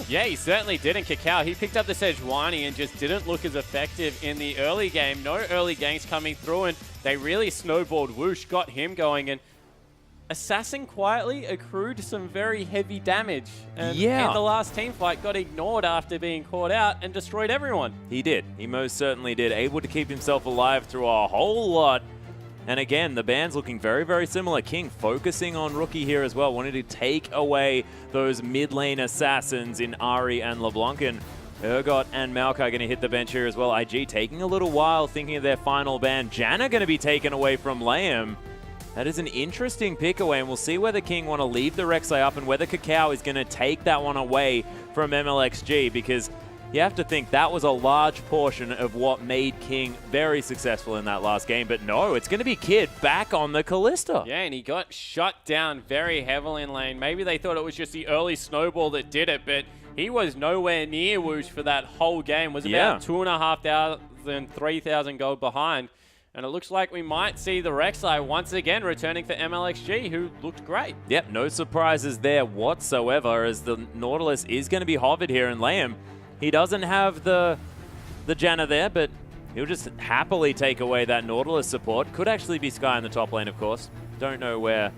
Yeah, he certainly did in Kakao. He picked up the Sejuani and just didn't look as effective in the early game. No early ganks coming through, and they really snowballed Whoosh, got him going, and Assassin quietly accrued some very heavy damage. And in the last team fight, got ignored after being caught out and destroyed everyone. He did. He most certainly did. Able to keep himself alive through a whole lot. And again, the band's looking very, very similar. King focusing on Rookie here as well, wanting to take away those mid lane assassins in Ari and LeBlanc. And Urgot and Maokai going to hit the bench here as well. IG taking a little while thinking of their final ban. Janna going to be taken away from Liam. That is an interesting pick away, and we'll see whether King want to leave the Rek'Sai up and whether Kakao is going to take that one away from MLXG, because you have to think that was a large portion of what made King very successful in that last game. But no, it's going to be Kid back on the Kalista. Yeah, and he got shut down very heavily in lane. Maybe they thought it was just the early snowball that did it, but he was nowhere near Whoosh for that whole game. Was about 2,500, 3,000 gold behind. And it looks like we might see the Rek'Sai once again returning for MLXG, who looked great. Yep, no surprises there whatsoever, as the Nautilus is going to be hovered here. And Liam, he doesn't have the Janna there, but he'll just happily take away that Nautilus support. Could actually be Sky in the top lane, of course. Don't know where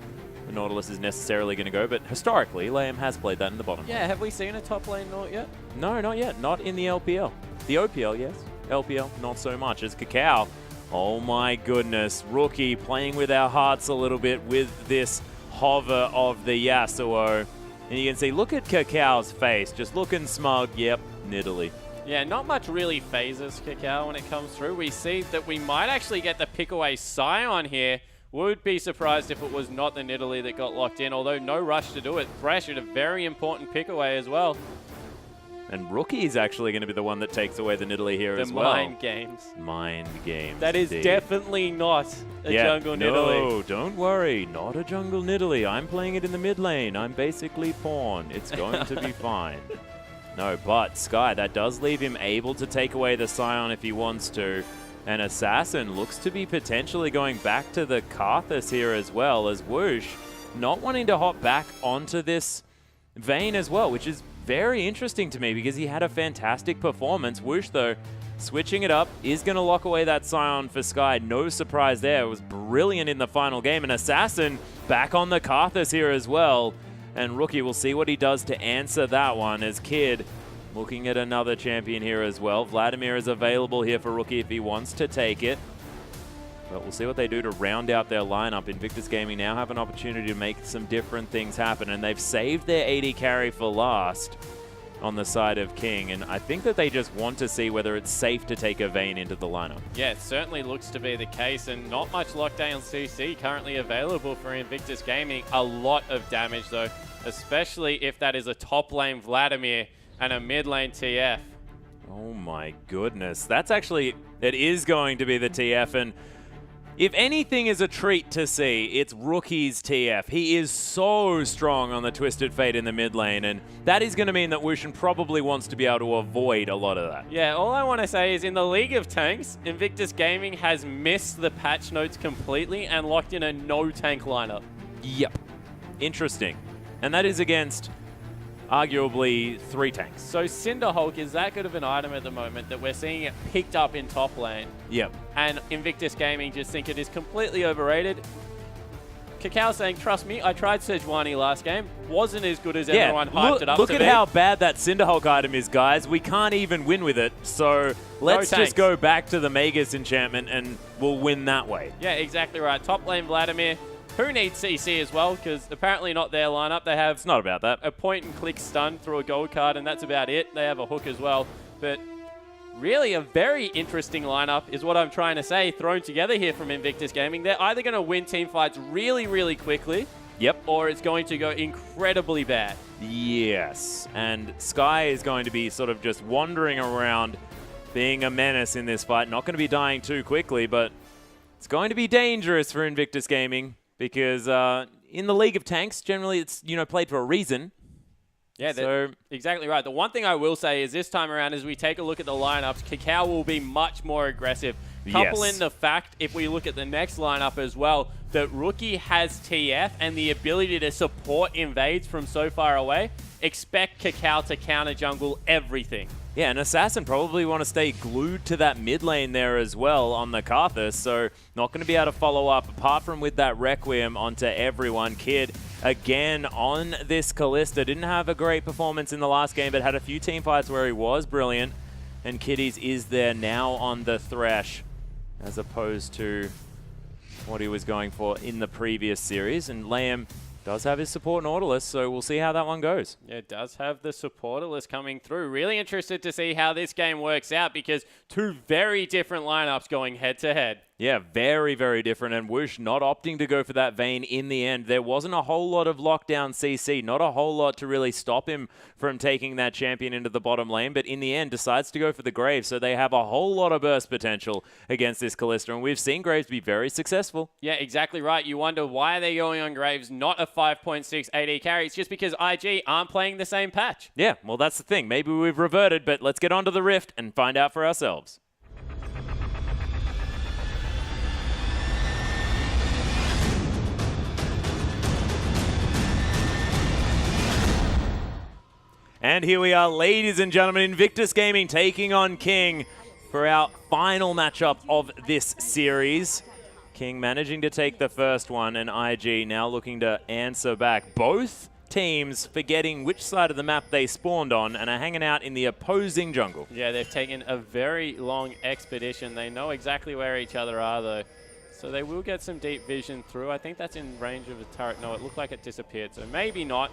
the Nautilus is necessarily going to go, but historically, Liam has played that in the bottom. Yeah, have we seen a top lane Naut yet? No, not yet. Not in the LPL. The OPL, yes. LPL, not so much. As Kakao, oh my goodness. Rookie playing with our hearts a little bit with this hover of the Yasuo. And you can see, look at Kakao's face, just looking smug. Yep, Nidalee. Yeah, not much really phases Kakao when it comes through. We see that we might actually get the pick away Scion here. Would be surprised if it was not the Nidalee that got locked in, although no rush to do it. Thresh at a very important pick away as well. And Rookie is actually going to be the one that takes away the Nidalee here as well. The mind games. Mind games. That is definitely not a jungle Nidalee. No, don't worry. Not a jungle Nidalee. I'm playing it in the mid lane. I'm basically pawn. It's going to be fine. No, but Sky, that does leave him able to take away the Scion if he wants to. And Assassin looks to be potentially going back to the Karthus here as well, as Whoosh not wanting to hop back onto this Vayne as well, which is very interesting to me because he had a fantastic performance. Whoosh, though, switching it up, is going to lock away that Scion for Sky. No surprise there. It was brilliant in the final game. And Assassin back on the Karthus here as well. And Rookie, will see what he does to answer that one, as Kid looking at another champion here as well. Vladimir is available here for Rookie if he wants to take it. But we'll see what they do to round out their lineup. Invictus Gaming now have an opportunity to make some different things happen, and they've saved their AD carry for last on the side of King, and I think that they just want to see whether it's safe to take a Vayne into the lineup. Yeah, it certainly looks to be the case, and not much lockdown CC currently available for Invictus Gaming. A lot of damage, though, especially if that is a top lane Vladimir and a mid lane TF. Oh my goodness. That's actually, it is going to be the TF, and if anything is a treat to see, it's Rookie's TF. He is so strong on the Twisted Fate in the mid lane, and that is going to mean that Wushin probably wants to be able to avoid a lot of that. Yeah, all I want to say is in the League of Tanks, Invictus Gaming has missed the patch notes completely and locked in a no-tank lineup. Yep. Interesting. And that is against arguably 3 tanks. So Cinderhulk is that good of an item at the moment that we're seeing it picked up in top lane. Yep. And Invictus Gaming just think it is completely overrated. Kakao saying, trust me, I tried Sejuani last game. Wasn't as good as everyone hyped it up to be. Look at how bad that Cinderhulk item is, guys. We can't even win with it. So let's just go back to the Magus enchantment and we'll win that way. Yeah, exactly right. Top lane Vladimir. Who needs CC as well? Because apparently not their lineup. They have it's not about that. A point-and-click stun through a gold card, and that's about it. They have a hook as well. But really a very interesting lineup is what I'm trying to say, thrown together here from Invictus Gaming. They're either going to win team fights really, really quickly. Yep. Or it's going to go incredibly bad. Yes. And Sky is going to be sort of just wandering around, being a menace in this fight. Not going to be dying too quickly, but it's going to be dangerous for Invictus Gaming. Because in the League of Tanks, generally it's, you know, played for a reason. Yeah, so exactly right. The one thing I will say is this time around, as we take a look at the lineups, Kakao will be much more aggressive. Couple in the fact, if we look at the next lineup as well, that Rookie has TF and the ability to support invades from so far away, expect Cacao to counter jungle everything. Yeah, and Assassin probably want to stay glued to that mid lane there as well on the Karthus, so not going to be able to follow up apart from with that Requiem onto everyone. Kid, again, on this Kalista, didn't have a great performance in the last game, but had a few team fights where he was brilliant, and Kiddies is there now on the Thresh, as opposed to what he was going for in the previous series, and Liam does have his support Nautilus, so we'll see how that one goes. Yeah, it does have the supporterless coming through. Really interested to see how this game works out because two very different lineups going head-to-head. Yeah, very, very different. And Whoosh not opting to go for that Vayne in the end. There wasn't a whole lot of lockdown CC, not a whole lot to really stop him from taking that champion into the bottom lane. But in the end, decides to go for the Graves. So they have a whole lot of burst potential against this Kalista. And we've seen Graves be very successful. Yeah, exactly right. You wonder why are they going on Graves, not a 5.6 AD carry. It's just because IG aren't playing the same patch. Yeah, well, that's the thing. Maybe we've reverted, but let's get onto the Rift and find out for ourselves. And here we are, ladies and gentlemen, Invictus Gaming taking on King for our final matchup of this series. King managing to take the first one, and IG now looking to answer back. Both teams forgetting which side of the map they spawned on and are hanging out in the opposing jungle. Yeah, they've taken a very long expedition. They know exactly where each other are, though. So they will get some deep vision through. I think that's in range of a turret. No, it looked like it disappeared, so maybe not.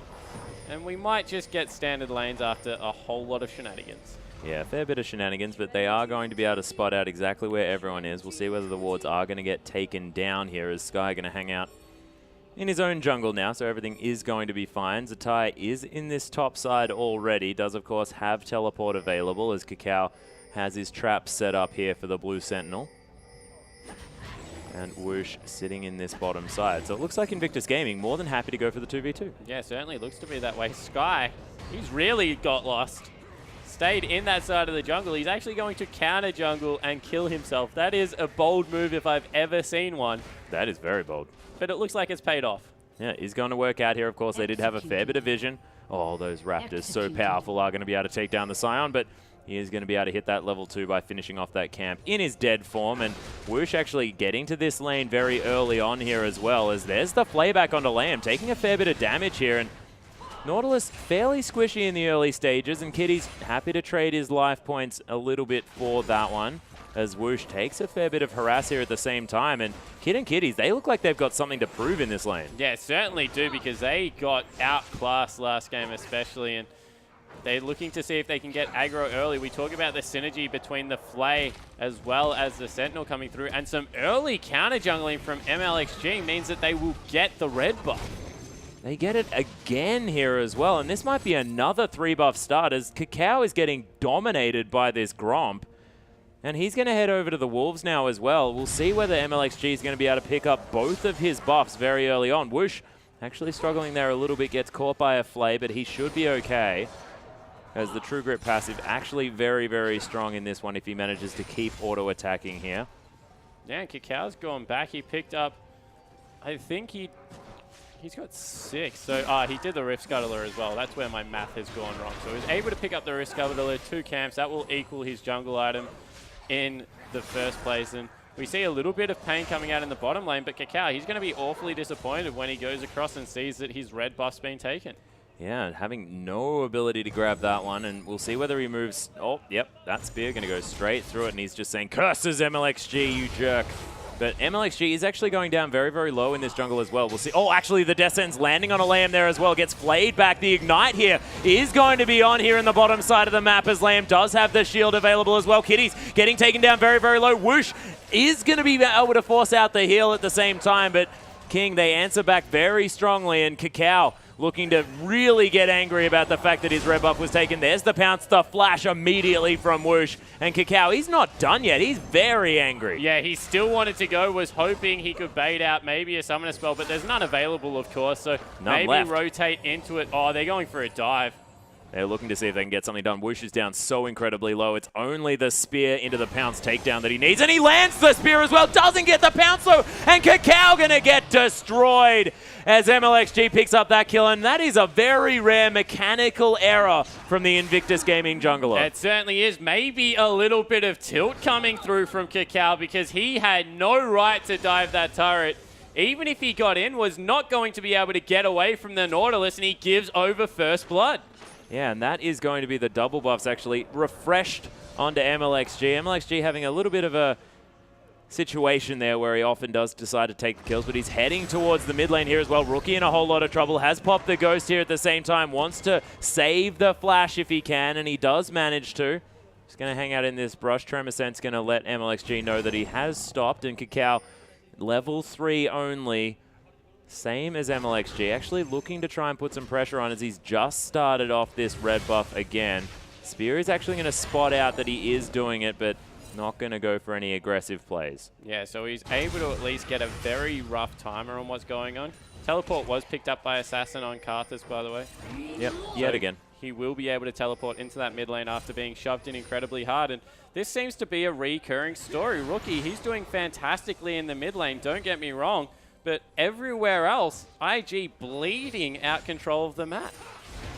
And we might just get standard lanes after a whole lot of shenanigans. Yeah, a fair bit of shenanigans, but they are going to be able to spot out exactly where everyone is. We'll see whether the wards are going to get taken down here, as Sky going to hang out in his own jungle now, so everything is going to be fine. Zatai is in this top side already, does of course have teleport available, as Cacao has his trap set up here for the blue sentinel. And Whoosh sitting in this bottom side. So it looks like Invictus Gaming more than happy to go for the 2v2. Yeah, certainly looks to be that way. Sky, he's really got lost. Stayed in that side of the jungle. He's actually going to counter jungle and kill himself. That is a bold move if I've ever seen one. That is very bold. But it looks like it's paid off. Yeah, he's going to work out here. Of course, they did have a fair bit of vision. Oh, those Raptors, so powerful, are going to be able to take down the Scion, but he is going to be able to hit that level 2 by finishing off that camp in his dead form. And Whoosh actually getting to this lane very early on here as well, as there's the flayback onto Lamb, taking a fair bit of damage here. And Nautilus fairly squishy in the early stages, and Kitty's happy to trade his life points a little bit for that one, as Whoosh takes a fair bit of harass here at the same time. And Kid and Kitties, they look like they've got something to prove in this lane. Yeah, certainly do, because they got outclassed last game especially, and they're looking to see if they can get aggro early. We talk about the synergy between the Flay as well as the Sentinel coming through, and some early counter jungling from MLXG means that they will get the red buff. They get it again here as well, and this might be another 3-buff start, as Cacao is getting dominated by this Gromp. And he's going to head over to the Wolves now as well. We'll see whether MLXG is going to be able to pick up both of his buffs very early on. Whoosh actually struggling there a little bit, gets caught by a Flay, but he should be okay, as the True Grip passive actually very, very strong in this one if he manages to keep auto-attacking here. Yeah, and Cacao's gone back. He picked up, I think he's got 6. So he did the Rift Scuttler as well. That's where my math has gone wrong. So he was able to pick up the Rift Scuttler, 2 camps. That will equal his jungle item in the first place. And we see a little bit of pain coming out in the bottom lane, but Cacao, he's going to be awfully disappointed when he goes across and sees that his red buff's been taken. Yeah, having no ability to grab that one, and we'll see whether he moves. Oh, yep, that spear going to go straight through it, and he's just saying, "Curses MLXG, you jerk." But MLXG is actually going down very, very low in this jungle as well. We'll see. Oh, actually, the Death Sentence landing on a Lamb there as well. Gets flayed back. The Ignite here is going to be on here in the bottom side of the map, as Lamb does have the shield available as well. Kitty's getting taken down very, very low. Whoosh is going to be able to force out the heal at the same time, but King, they answer back very strongly, and Cacao looking to really get angry about the fact that his red buff was taken. There's the pounce, the flash immediately from Whoosh. And Cacao, he's not done yet. He's very angry. Yeah, he still wanted to go, was hoping he could bait out maybe a summoner spell, but there's none available, of course, so none maybe left. Rotate into it. Oh, they're going for a dive. They're looking to see if they can get something done. Whoosh is down so incredibly low. It's only the spear into the pounce takedown that he needs. And he lands the spear as well. Doesn't get the pounce though. And Kakao going to get destroyed as MLXG picks up that kill. And that is a very rare mechanical error from the Invictus Gaming jungler. It certainly is. Maybe a little bit of tilt coming through from Kakao because he had no right to dive that turret. Even if he got in, was not going to be able to get away from the Nautilus, and he gives over first blood. Yeah, and that is going to be the double buffs actually refreshed onto MLXG. MLXG having a little bit of a situation there where he often does decide to take the kills, but he's heading towards the mid lane here as well. Rookie in a whole lot of trouble, has popped the Ghost here at the same time, wants to save the flash if he can, and he does manage to. He's going to hang out in this brush. Tremorsense going to let MLXG know that he has stopped, and Kakao, level 3 only. Same as MLXG, actually looking to try and put some pressure on as he's just started off this red buff again. Spear is actually going to spot out that he is doing it, but not going to go for any aggressive plays. Yeah, so he's able to at least get a very rough timer on what's going on. Teleport was picked up by Assassin on Karthus, by the way. Yep, yet again. He will be able to teleport into that mid lane after being shoved in incredibly hard. And this seems to be a recurring story. Rookie, he's doing fantastically in the mid lane, don't get me wrong. But everywhere else, IG bleeding out control of the map.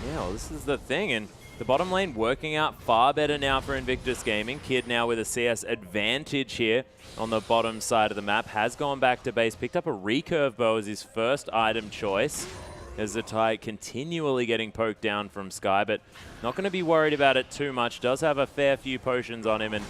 Yeah, well, this is the thing. And the bottom lane working out far better now for Invictus Gaming. Kid now with a CS advantage here on the bottom side of the map. Has gone back to base, picked up a recurve bow as his first item choice. As Zatai continually getting poked down from Sky, but not going to be worried about it too much. Does have a fair few potions on him, and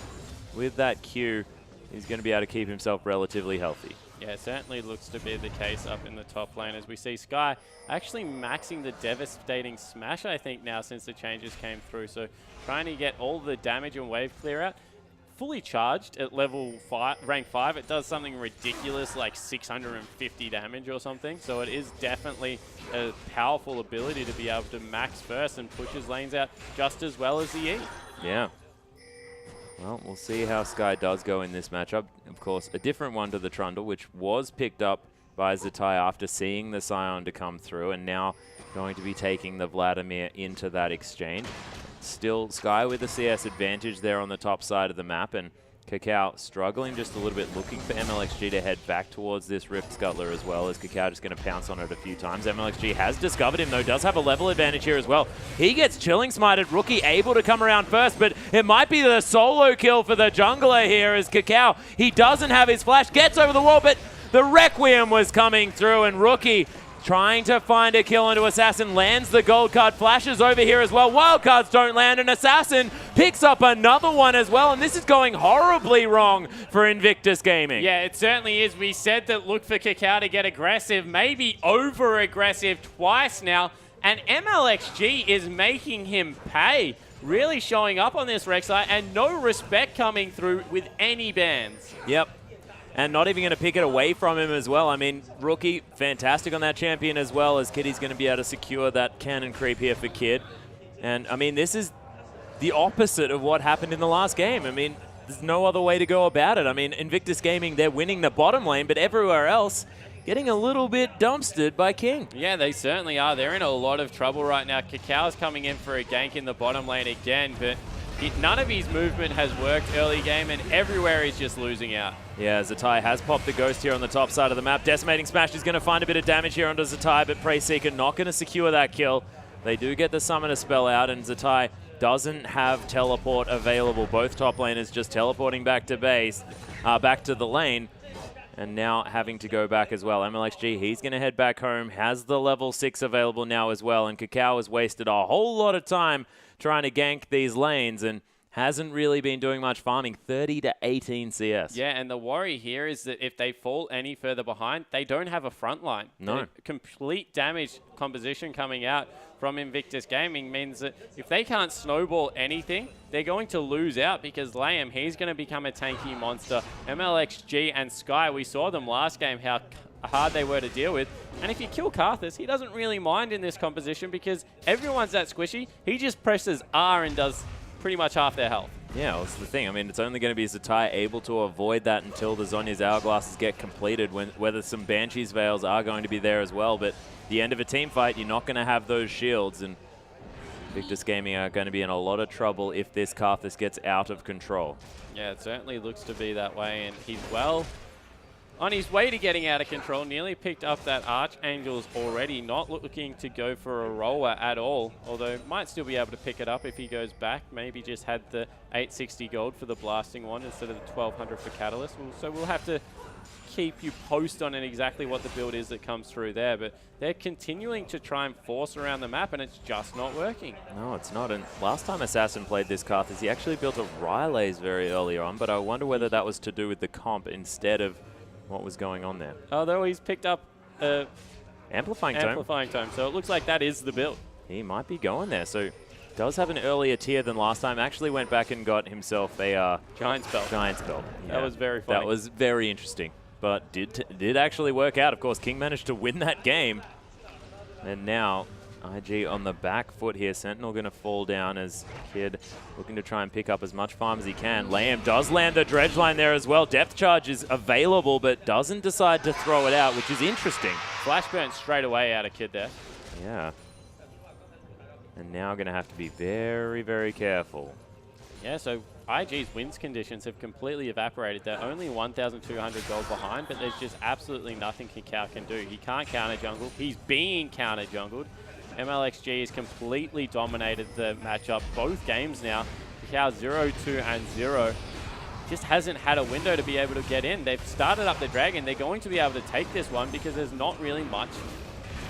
with that Q, he's going to be able to keep himself relatively healthy. Yeah, it certainly looks to be the case up in the top lane as we see Sky actually maxing the devastating smash, I think, now since the changes came through. So trying to get all the damage and wave clear out. Fully charged at level 5, rank 5, it does something ridiculous like 650 damage or something. So it is definitely a powerful ability to be able to max first and push his lanes out just as well as the E. Yeah. Well, we'll see how Sky does go in this matchup. Of course, a different one to the Trundle, which was picked up by Zatai after seeing the Scion to come through, and now going to be taking the Vladimir into that exchange. Still Sky with the CS advantage there on the top side of the map, and Kakao struggling just a little bit, looking for MLXG to head back towards this Rift Scuttler as well, as Kakao just going to pounce on it a few times. MLXG has discovered him though, does have a level advantage here as well. He gets Chilling Smited, Rookie able to come around first, but it might be the solo kill for the jungler here as Kakao, he doesn't have his flash, gets over the wall, but the Requiem was coming through, and Rookie trying to find a kill onto Assassin, lands the gold card, flashes over here as well. Wild cards don't land, and Assassin picks up another one as well, and this is going horribly wrong for Invictus Gaming. Yeah, it certainly is. We said that look for Kakao to get aggressive, maybe over-aggressive twice now, and MLXG is making him pay. Really showing up on this Rek'Sai, and no respect coming through with any bans. Yep. And not even going to pick it away from him as well. I mean, Rookie, fantastic on that champion as well, as Kitty's going to be able to secure that cannon creep here for Kid. And, I mean, this is the opposite of what happened in the last game. I mean, there's no other way to go about it. I mean, Invictus Gaming, they're winning the bottom lane, but everywhere else, getting a little bit dumpstered by King. Yeah, they certainly are. They're in a lot of trouble right now. Kakao's coming in for a gank in the bottom lane again, but none of his movement has worked early game, and everywhere he's just losing out. Yeah, Zatai has popped the Ghost here on the top side of the map. Decimating Smash is going to find a bit of damage here onto Zatai, but Prey Seeker not going to secure that kill. They do get the Summoner spell out, and Zatai doesn't have teleport available. Both top laners just teleporting back to base, back to the lane, and now having to go back as well. MLXG, he's going to head back home, has the level 6 available now as well, and Kakao has wasted a whole lot of time trying to gank these lanes, and hasn't really been doing much farming, 30 to 18 CS. Yeah, and the worry here is that if they fall any further behind, they don't have a front line. No. Complete damage composition coming out from Invictus Gaming means that if they can't snowball anything, they're going to lose out because Liam, he's going to become a tanky monster. MLXG and Sky, we saw them last game, how hard they were to deal with. And if you kill Karthus, he doesn't really mind in this composition because everyone's that squishy. He just presses R and does pretty much half their health. Yeah, well, that's the thing. I mean, it's only going to be Zatai able to avoid that until the Zhonya's Hourglasses get completed, whether some Banshee's Veils are going to be there as well. But at the end of a team fight, you're not going to have those shields. And Invictus Gaming are going to be in a lot of trouble if this Karthus gets out of control. Yeah, it certainly looks to be that way, and he's well on his way to getting out of control. Nearly picked up that Archangel's already, not looking to go for a roller at all, although might still be able to pick it up if he goes back. Maybe just had the 860 gold for the blasting one instead of the 1200 for Catalyst. So we'll have to keep you posted on exactly what the build is that comes through there, but they're continuing to try and force around the map, and it's just not working. No, it's not. And last time Assassin played this Karthus, he actually built a Rylays very early on, but I wonder whether that was to do with the comp instead of what was going on there. Although he's picked up Amplifying Tome, so it looks like that is the build. He might be going there. So does have an earlier tier than last time. Actually went back and got himself a Giant's Belt. Giant's Belt. Yeah, that was very funny. That was very interesting, but did actually work out. Of course, King managed to win that game, and now IG on the back foot here. Sentinel going to fall down as Kid looking to try and pick up as much farm as he can. Lamb does land the dredge line there as well. Depth charge is available, but doesn't decide to throw it out, which is interesting. Flash burn straight away out of Kid there. Yeah. And now going to have to be very, very careful. Yeah, so IG's wins conditions have completely evaporated. They're only 1,200 gold behind, but there's just absolutely nothing Kakao can do. He can't counter jungle. He's being counter jungled. MLXG has completely dominated the matchup both games now. Kakao 0-2 and 0. Just hasn't had a window to be able to get in. They've started up the Dragon. They're going to be able to take this one because there's not really much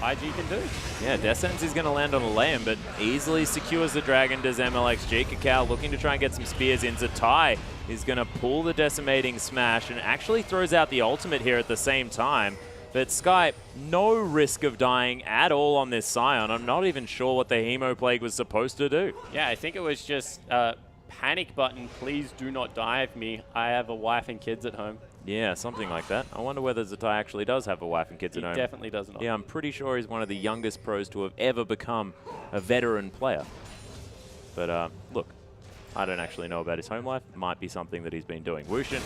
IG can do. Yeah, Death Sentence is going to land on a Lamb, but easily secures the Dragon, does MLXG. Kakao looking to try and get some spears in. Zatai is going to pull the Decimating Smash and actually throws out the ultimate here at the same time. But Sky, no risk of dying at all on this Scion. I'm not even sure what the Hemo Plague was supposed to do. Yeah, I think it was just panic button, please do not dive me. I have a wife and kids at home. Yeah, something like that. I wonder whether Zatai actually does have a wife and kids at home. He definitely does not. Yeah, I'm pretty sure he's one of the youngest pros to have ever become a veteran player. But look, I don't actually know about his home life. Might be something that he's been doing. Wushin,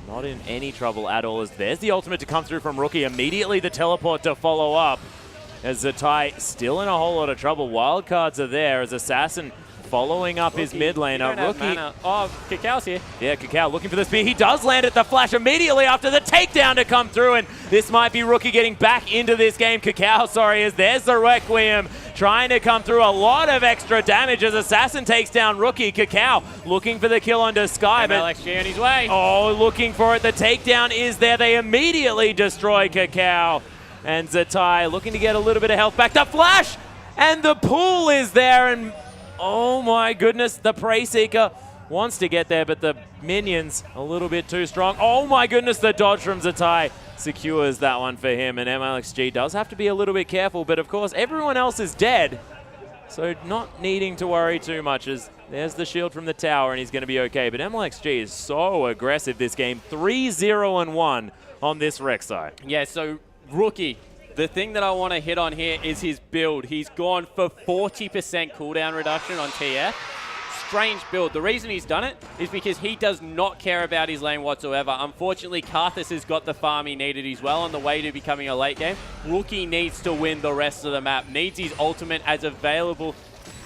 not in any trouble at all, as there's the ultimate to come through from Rookie. Immediately the teleport to follow up, as Zatai still in a whole lot of trouble. Wildcards are there as Assassin following up his mid lane. Rookie. Oh, Kakao's here. Yeah, Kakao looking for the spear. He does land at the flash immediately after the takedown to come through, and this might be Rookie getting back into this game. Kakao, sorry, as there's the Requiem trying to come through. A lot of extra damage as Assassin takes down Rookie. Kakao looking for the kill onto Sky. MLXG on his way. Oh, looking for it. The takedown is there. They immediately destroy Kakao. And Zatai looking to get a little bit of health back. The flash! And the pull is there, and oh my goodness, the Prey Seeker wants to get there, but the minions a little bit too strong. Oh my goodness, the dodge from Zatai secures that one for him, and MLXG does have to be a little bit careful, but of course everyone else is dead, so not needing to worry too much, as there's the shield from the tower and he's going to be okay. But MLXG is so aggressive this game, 3-0-1 on this Rek'Sai. Yeah, so Rookie, the thing that I want to hit on here is his build. He's gone for 40% cooldown reduction on TF. Strange build. The reason he's done it is because he does not care about his lane whatsoever. Unfortunately, Karthus has got the farm he needed. He's well on the way to becoming a late game. Rookie needs to win the rest of the map. Needs his ultimate as available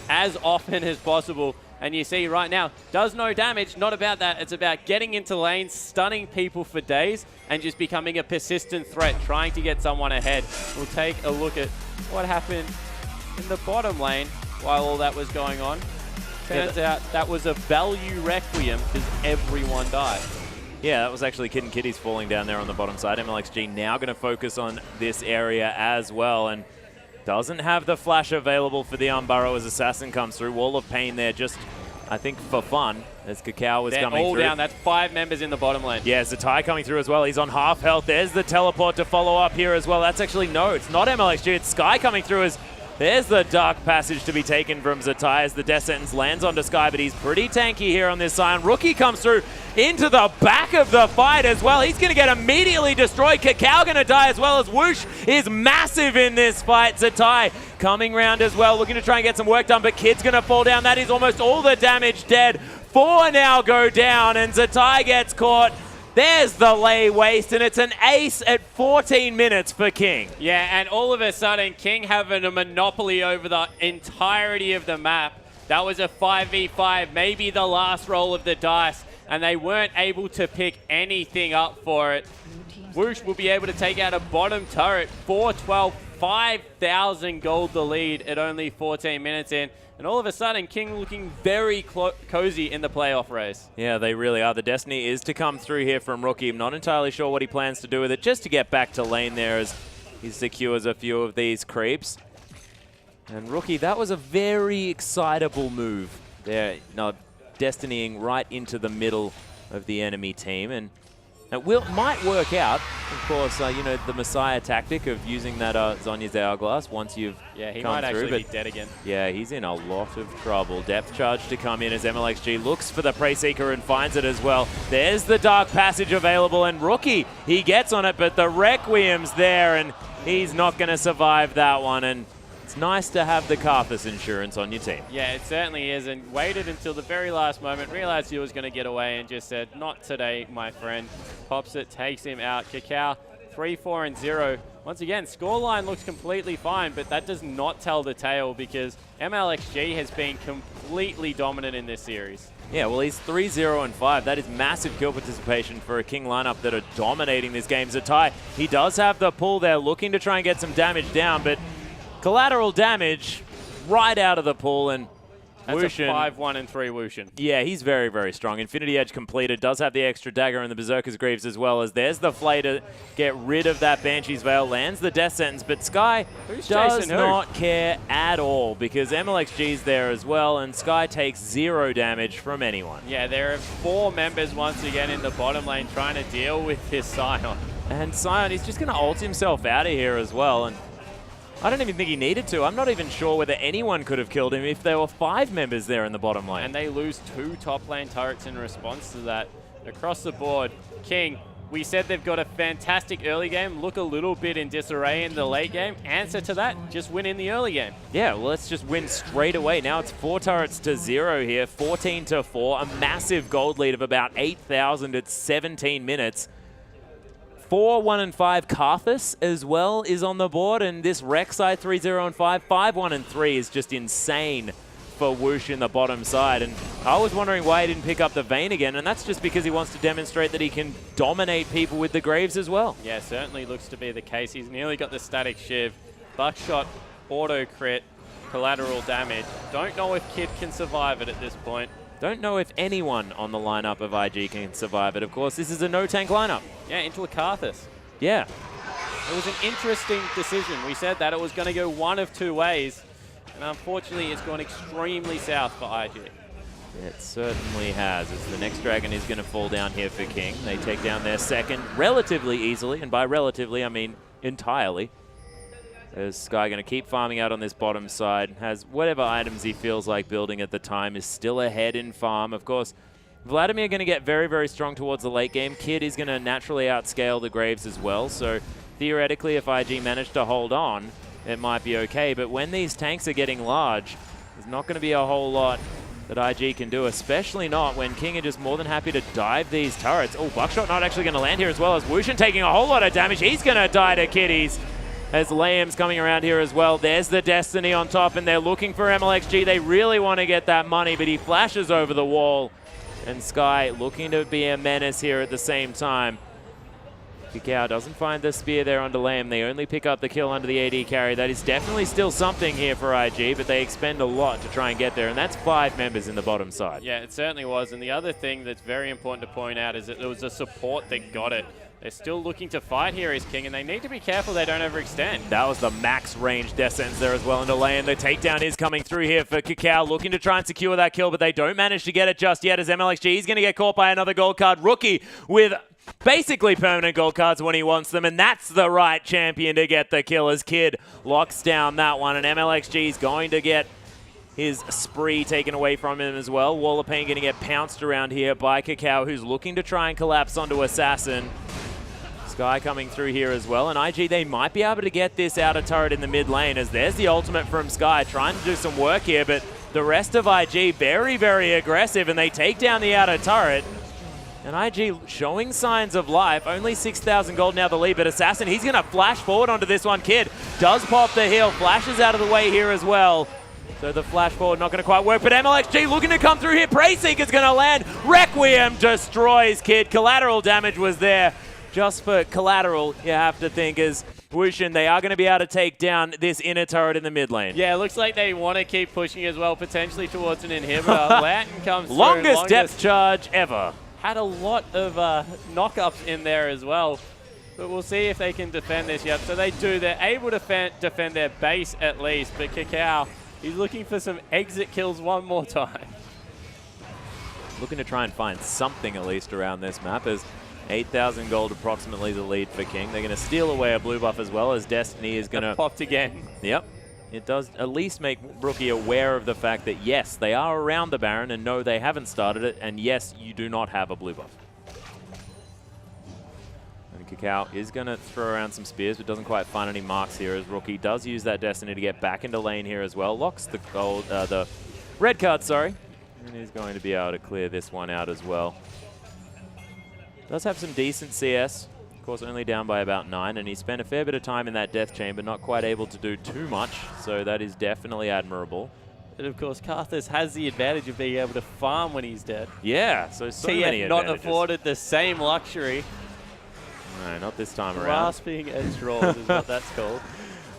as often as possible. And you see right now, does no damage. Not about that. It's about getting into lanes, stunning people for days, and just becoming a persistent threat, trying to get someone ahead. We'll take a look at what happened in the bottom lane while all that was going on. Turns out that was a value Requiem because everyone died. Yeah, that was actually Kid and Kitty's falling down there on the bottom side. MLXG now going to focus on this area as well, and doesn't have the flash available for the Unburrow as Assassin comes through. Wall of Pain there just, I think, for fun, as Kakao was coming all through. Down. That's 5 members in the bottom lane. Yeah, Zatai coming through as well. He's on half health. There's the teleport to follow up here as well. That's actually, no, it's not MLXG. It's Sky coming through as there's the Dark Passage to be taken from Zatai as the Death Sentence lands onto Sky, but he's pretty tanky here on this Scion. Rookie comes through into the back of the fight as well. He's going to get immediately destroyed. Kakao going to die as well, as Whoosh is massive in this fight. Zatai coming round as well, looking to try and get some work done, but Kid's going to fall down. That is almost all the damage dead. 4 now go down, and Zatai gets caught. There's the lay waste, and it's an ace at 14 minutes for King. Yeah, and all of a sudden, King having a monopoly over the entirety of the map. That was a 5v5, maybe the last roll of the dice, and they weren't able to pick anything up for it. Whoosh will be able to take out a bottom turret, 4-12, 5,000 gold the lead at only 14 minutes in. And all of a sudden, King looking very cozy in the playoff race. Yeah, they really are. The destiny is to come through here from Rookie. I'm not entirely sure what he plans to do with it, just to get back to lane there as he secures a few of these creeps. And Rookie, that was a very excitable move there, destinying right into the middle of the enemy team. And it might work out, of course, you know, the Messiah tactic of using that Zhonya's Hourglass once you've he come might through, actually be dead again. Yeah, he's in a lot of trouble. Depth charge to come in as MLXG looks for the Prey Seeker and finds it as well. There's the Dark Passage available, and Rookie, he gets on it, but the Requiem's there, and he's not going to survive that one. And it's nice to have the Karthus insurance on your team. Yeah, it certainly is, and waited until the very last moment, realized he was going to get away and just said, not today, my friend. Pops it, takes him out. Kakao, 3-4-0. Once again, scoreline looks completely fine, but that does not tell the tale because MLXG has been completely dominant in this series. Yeah, well, he's 3-0-5. That is massive kill participation for a King lineup that are dominating this game. Zatai, he does have the pull there, looking to try and get some damage down, but collateral damage right out of the pool, and that's Wushin, a 5-1-3 Wushin. Yeah, he's very, very strong. Infinity Edge completed, does have the extra dagger and the Berserker's Greaves as well, as there's the Flay to get rid of that Banshee's Veil, lands the death sentence, but Sky does not care at all because MLXG's there as well, and Sky takes 0 damage from anyone. Yeah, there are 4 members once again in the bottom lane trying to deal with this Sion. And Sion, he's just going to ult himself out of here as well, and I don't even think he needed to. I'm not even sure whether anyone could have killed him if there were 5 members there in the bottom lane. And they lose 2 top lane turrets in response to that. Across the board, King, we said they've got a fantastic early game, look a little bit in disarray in the late game. Answer to that, just win in the early game. Yeah, well, let's just win straight away. Now it's 4 turrets to 0 here, 14-4, a massive gold lead of about 8,000 at 17 minutes. 4-1-5 Karthus as well is on the board, and this Rek'Sai 3-0-5, 5-1-3 is just insane for Whoosh in the bottom side. And I was wondering why he didn't pick up the Vayne again, and that's just because he wants to demonstrate that he can dominate people with the Graves as well. Yeah, certainly looks to be the case. He's nearly got the static shiv, buckshot, auto crit, collateral damage. Don't know if Kid can survive it at this point. Don't know if anyone on the lineup of IG can survive it. Of course, this is a no-tank lineup. Yeah, into a Karthus. Yeah. It was an interesting decision. We said that it was going to go one of 2 ways, and unfortunately it's gone extremely south for IG. It certainly has, as the next dragon is going to fall down here for King. They take down their second relatively easily, and by relatively, I mean entirely. As Sky going to keep farming out on this bottom side, has whatever items he feels like building at the time, is still ahead in farm. Of course, Vladimir going to get very, very strong towards the late game. Kid is going to naturally outscale the Graves as well, so theoretically if IG managed to hold on, it might be okay. But when these tanks are getting large, there's not going to be a whole lot that IG can do, especially not when King are just more than happy to dive these turrets. Oh, Buckshot not actually going to land here as well, as Wushin taking a whole lot of damage. He's going to die to Kitties. As Liam's coming around here as well. There's the Destiny on top, and they're looking for MLXG. They really want to get that money, but he flashes over the wall. And Sky looking to be a menace here at the same time. Kakao doesn't find the spear there under Liam. They only pick up the kill under the AD carry. That is definitely still something here for IG, but they expend a lot to try and get there, and that's 5 members in the bottom side. Yeah, it certainly was. And the other thing that's very important to point out is that there was a support that got it. They're still looking to fight here as King, and they need to be careful they don't overextend. That was the max range death sentence there as well into lane. The takedown is coming through here for Kakao, looking to try and secure that kill, but they don't manage to get it just yet as MLXG is going to get caught by another gold card. Rookie with basically permanent gold cards when he wants them, and that's the right champion to get the kill as Kid locks down that one, and MLXG is going to get his spree taken away from him as well. Wall of Pain going to get pounced around here by Kakao, who's looking to try and collapse onto Assassin. Sky coming through here as well, and IG, they might be able to get this outer turret in the mid lane, as there's the ultimate from Sky trying to do some work here, but the rest of IG very, very aggressive, and they take down the outer turret. And IG showing signs of life. Only 6,000 gold now the lead, but Assassin, he's going to flash forward onto this one. Kid does pop the heal, flashes out of the way here as well. So the flash forward not going to quite work, but MLXG looking to come through here. Preyseeker's going to land. Requiem destroys Kid. Collateral damage was there. Just for collateral, you have to think as Wushin, they are going to be able to take down this inner turret in the mid lane. Yeah, it looks like they want to keep pushing as well, potentially towards an inhibitor. Lantern comes through. Longest depth charge ever. Had a lot of knockups in there as well. But we'll see if they can defend this yet. So they do. They're able to defend their base at least. But Kakao, he's looking for some exit kills one more time. Looking to try and find something at least around this map as 8,000 gold approximately the lead for King. They're going to steal away a blue buff as well as Destiny is going to... Popped again. Yep. It does at least make Rookie aware of the fact that, yes, they are around the Baron, and no, they haven't started it, and yes, you do not have a blue buff. And Kakao is going to throw around some spears, but doesn't quite find any marks here, as Rookie does use that Destiny to get back into lane here as well. Locks the gold, the red card, sorry. And he's going to be able to clear this one out as well. Does have some decent CS. Of course, only down by about 9, and he spent a fair bit of time in that death chamber, not quite able to do too much, so that is definitely admirable. And of course, Karthus has the advantage of being able to farm when he's dead. Yeah, so many advantages. not afforded the same luxury. No, not this time around. Grasping at straws is what that's called.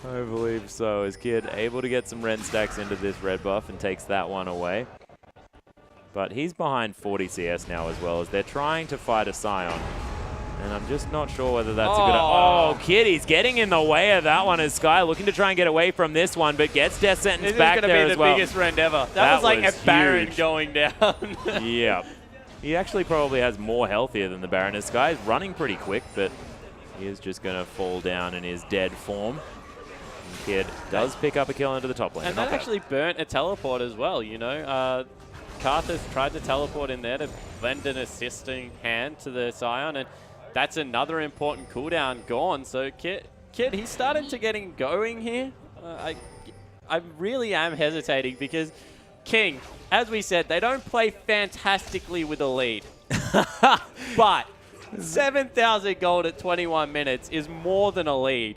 I believe so. As Kid able to get some Ren stacks into this red buff and takes that one away. But he's behind 40 CS now as well, as they're trying to fight a Scion. And I'm just not sure whether that's a good... Oh, Kid, he's getting in the way of that one as Sky looking to try and get away from this one, but gets Death Sentence back there as well. This is going to be the biggest rend ever. That was like a Baron going down. Yeah. He actually probably has more health here than the Baron. As Sky is running pretty quick, but he is just going to fall down in his dead form. And Kid does pick up a kill into the top lane. And that actually burnt a teleport as well, you know. Karthus tried to teleport in there to lend an assisting hand to the Scion, and that's another important cooldown gone. So Kid, he's starting to getting going here. I really am hesitating because King, as we said, they don't play fantastically with a lead. But 7,000 gold at 21 minutes is more than a lead.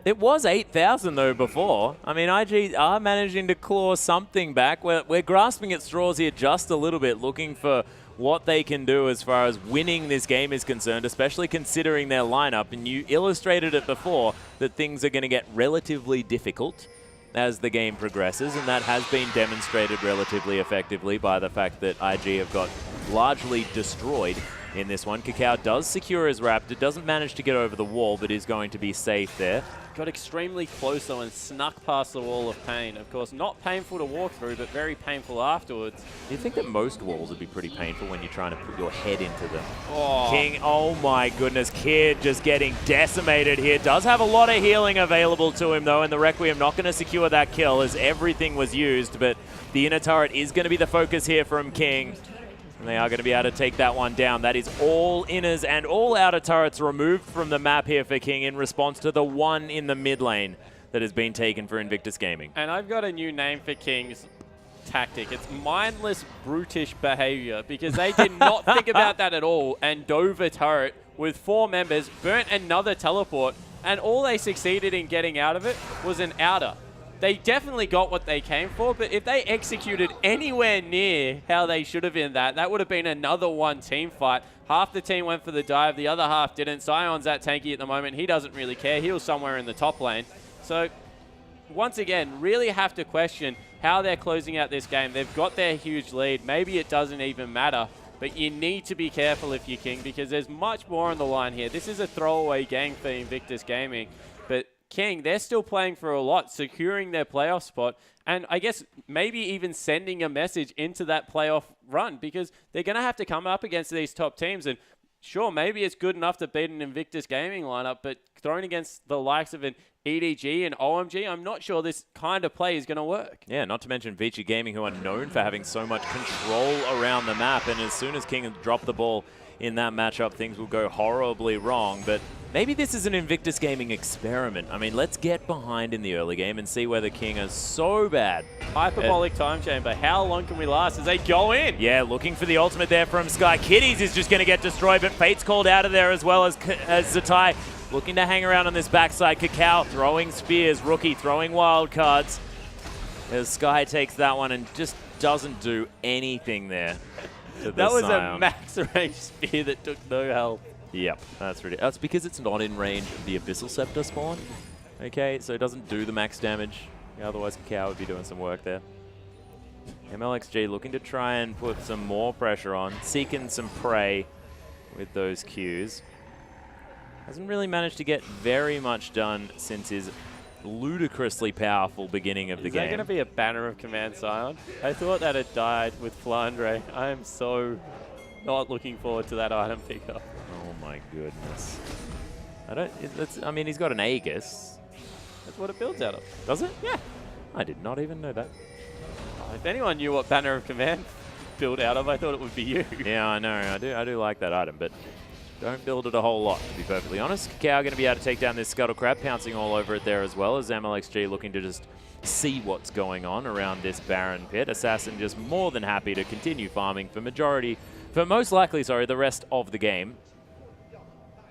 It was 8,000 though before. I mean, IG are managing to claw something back. We're grasping at straws here just a little bit, looking for what they can do as far as winning this game is concerned, especially considering their lineup. And you illustrated it before that things are going to get relatively difficult as the game progresses, and that has been demonstrated relatively effectively by the fact that IG have got largely destroyed in this one. Kakao does secure his Raptor, doesn't manage to get over the wall, but is going to be safe there. Got extremely close though and snuck past the wall of pain. Of course, not painful to walk through, but very painful afterwards. You think that most walls would be pretty painful when you're trying to put your head into them. Oh. King, oh my goodness, Kid just getting decimated here. Does have a lot of healing available to him though, and the Requiem not going to secure that kill as everything was used, but the inner turret is going to be the focus here from King. And they are going to be able to take that one down. That is all inners and all outer turrets removed from the map here for King in response to the one in the mid lane that has been taken for Invictus Gaming. And I've got a new name for King's tactic. It's mindless, brutish behavior, because they did not think about that at all and dove a turret with 4 members, burnt another teleport, and all they succeeded in getting out of it was an outer. They definitely got what they came for, but if they executed anywhere near how they should have in that would have been another one team fight. Half the team went for the dive, the other half didn't. Sion's at tanky at the moment. He doesn't really care. He was somewhere in the top lane. So, once again, really have to question how they're closing out this game. They've got their huge lead. Maybe it doesn't even matter, but you need to be careful if you're King, because there's much more on the line here. This is a throwaway game for Invictus Gaming, but King, they're still playing for a lot, securing their playoff spot, and I guess maybe even sending a message into that playoff run, because they're going to have to come up against these top teams. And sure, maybe it's good enough to beat an Invictus Gaming lineup, but thrown against the likes of an EDG and OMG, I'm not sure this kind of play is going to work. Yeah, not to mention Vici Gaming, who are known for having so much control around the map, and as soon as King dropped the ball in that matchup, things will go horribly wrong. But maybe this is an Invictus Gaming experiment. I mean, let's get behind in the early game and see whether King is so bad. Hyperbolic time chamber. How long can we last as they go in? Yeah, looking for the ultimate there from Sky. Kitties is just going to get destroyed, but Fate's called out of there as well as Zatai looking to hang around on this backside. Kakao throwing spears. Rookie throwing wild cards. As Sky takes that one and just doesn't do anything there. That was a max range spear that took no health. Yep, that's ridiculous. That's because it's not in range of the Abyssal Scepter spawn. Okay, so it doesn't do the max damage. Yeah, otherwise, Kakao would be doing some work there. MLXG looking to try and put some more pressure on, seeking some prey with those Qs. Hasn't really managed to get very much done since his ludicrously powerful beginning of the game. Is there going to be a banner of Command Scion? I thought that had died with Flandre. I am so not looking forward to that item pickup. Oh my goodness. I mean, he's got an Aegis. That's what it builds out of. Does it? Yeah. I did not even know that. If anyone knew what banner of Command built out of, I thought it would be you. Yeah, I know. I do like that item, but don't build it a whole lot, to be perfectly honest. Kakao going to be able to take down this Scuttle Crab, pouncing all over it there as well, as MLXG looking to just see what's going on around this Baron pit. Assassin just more than happy to continue farming for most likely, the rest of the game.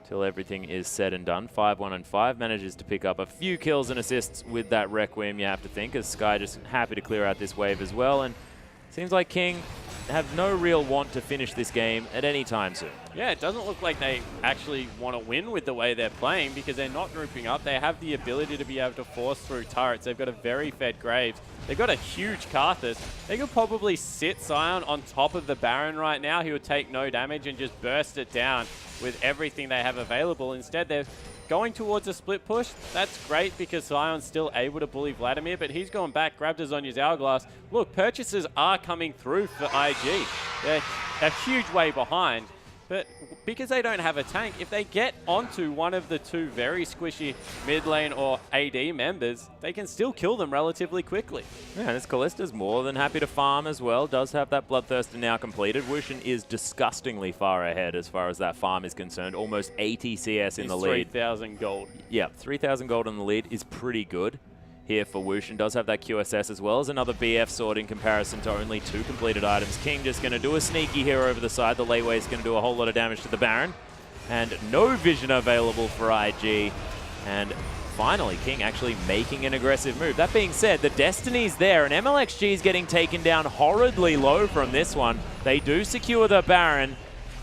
Till everything is said and done. 5-1 and 5 manages to pick up a few kills and assists with that Requiem, you have to think, as Sky just happy to clear out this wave as well. And seems like King have no real want to finish this game at any time soon. Yeah, it doesn't look like they actually want to win with the way they're playing because they're not grouping up. They have the ability to be able to force through turrets. They've got a very fed Graves. They've got a huge Karthus. They could probably sit Scion on top of the Baron right now. He would take no damage and just burst it down with everything they have available. Instead, they're going towards a split push. That's great because Sion's still able to bully Vladimir, but he's gone back, grabbed his Zonya's Hourglass. Look, purchases are coming through for IG. They're a huge way behind, but because they don't have a tank, if they get onto one of the two very squishy mid lane or AD members, they can still kill them relatively quickly. Yeah, this Kallista's more than happy to farm as well. Does have that Bloodthirster now completed. Wushin is disgustingly far ahead as far as that farm is concerned. Almost 80 CS in the lead. 3,000 gold. Yeah, 3,000 gold in the lead is pretty good here for Wushin. Does have that QSS as well as another BF sword in comparison to only 2 completed items. King just going to do a sneaky here over the side. The Layway is going to do a whole lot of damage to the Baron. And no vision available for IG. And finally, King actually making an aggressive move. That being said, the Destiny's there, and MLXG is getting taken down horridly low from this one. They do secure the Baron,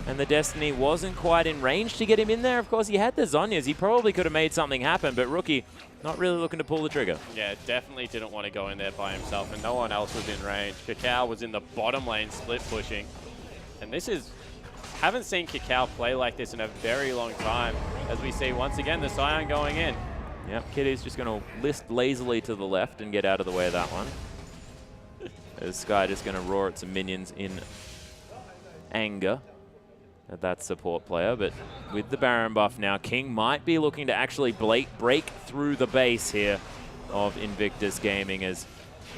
and the Destiny wasn't quite in range to get him in there. Of course, he had the Zonyas. He probably could have made something happen, but Rookie not really looking to pull the trigger. Yeah, definitely didn't want to go in there by himself, and no one else was in range. Kakao was in the bottom lane split pushing, and this is... Haven't seen Kakao play like this in a very long time, as we see once again the Scion going in. Yep, Kitty's just going to list lazily to the left and get out of the way of that one. As Sky just going to roar at some minions in anger at that support player. But with the Baron buff now, King might be looking to actually break through the base here of Invictus Gaming, as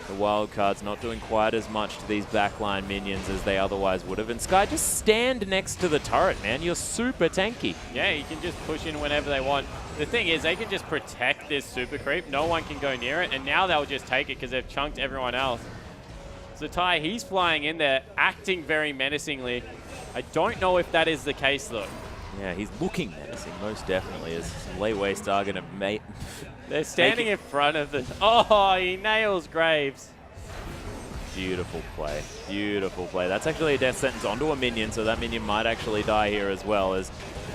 the wildcard's not doing quite as much to these backline minions as they otherwise would have. And Sky, just stand next to the turret, man. You're super tanky. Yeah, you can just push in whenever they want. The thing is, they can just protect this super creep. No one can go near it, and now they'll just take it because they've chunked everyone else. Zatai, he's flying in there, acting very menacingly. I don't know if that is the case, though. Yeah, he's looking menacing, most definitely, as Layway Star going to mate. They're standing in front of the... Oh, he nails Graves. Beautiful play. Beautiful play. That's actually a death sentence onto a minion, so that minion might actually die here as well, as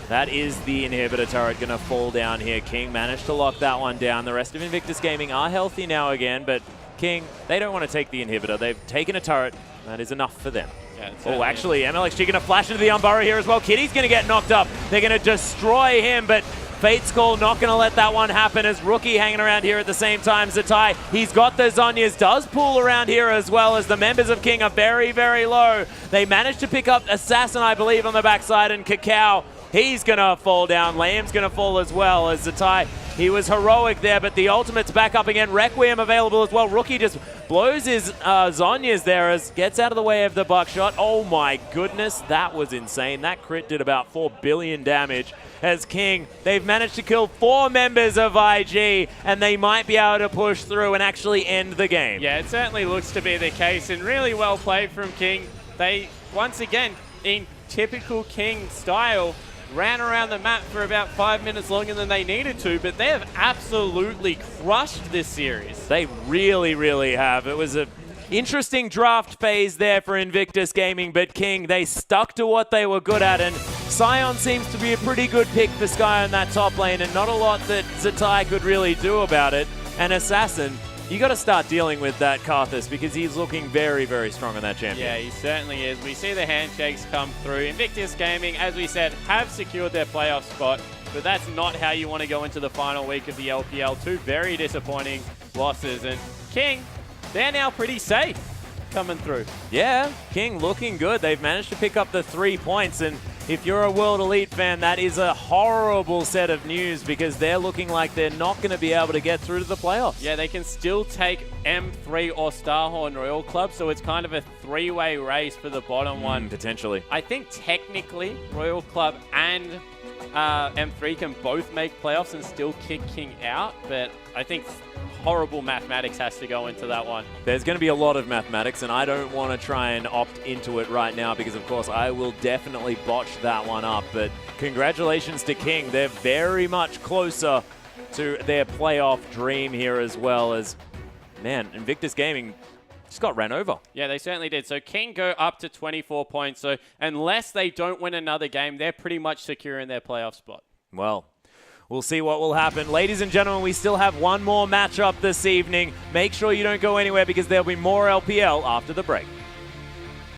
that is the inhibitor turret going to fall down here. King managed to lock that one down. The rest of Invictus Gaming are healthy now again, but King, they don't want to take the inhibitor. They've taken a turret. That is enough for them. Yeah, oh, actually, MLXG going to flash into the Unburrow here as well. Kitty's going to get knocked up. They're going to destroy him, but Fate's Call not going to let that one happen, as Rookie hanging around here at the same time. Zatai, he's got the Zonyas, does pull around here as well, as the members of King are very, very low. They managed to pick up Assassin, I believe, on the backside, and Kakao, he's going to fall down. Liam's going to fall as well, as Zatai He was heroic there, but the ultimate's back up again. Requiem available as well. Rookie just blows his Zhonya's there as gets out of the way of the buckshot. Oh my goodness, that was insane. That crit did about 4 billion damage. As King, they've managed to kill 4 members of IG, and they might be able to push through and actually end the game. Yeah, it certainly looks to be the case, and really well played from King. They, once again, in typical King style, ran around the map for about 5 minutes longer than they needed to, but they have absolutely crushed this series. They really, really have. It was an interesting draft phase there for Invictus Gaming, but King, they stuck to what they were good at, and Sion seems to be a pretty good pick for Sky on that top lane, and not a lot that Zatai could really do about it. And Assassin, you got to start dealing with that Karthus because he's looking very, very strong on that champion. Yeah, he certainly is. We see the handshakes come through. Invictus Gaming, as we said, have secured their playoff spot, but that's not how you want to go into the final week of the LPL. 2 very disappointing losses, and King, they're now pretty safe coming through. Yeah, King looking good. They've managed to pick up the 3 points, and if you're a World Elite fan, that is a horrible set of news because they're looking like they're not going to be able to get through to the playoffs. Yeah, they can still take M3 or Starhorn Royal Club, so it's kind of a 3-way race for the bottom one. Potentially. I think technically Royal Club and M3 can both make playoffs and still kick King out, but I think horrible mathematics has to go into that one. There's going to be a lot of mathematics, and I don't want to try and opt into it right now because, of course, I will definitely botch that one up. But congratulations to King. They're very much closer to their playoff dream here as well as, man, Invictus Gaming just got ran over. Yeah, they certainly did. So King go up to 24 points. So unless they don't win another game, they're pretty much secure in their playoff spot. Well, we'll see what will happen. Ladies and gentlemen, we still have one more matchup this evening. Make sure you don't go anywhere because there'll be more LPL after the break.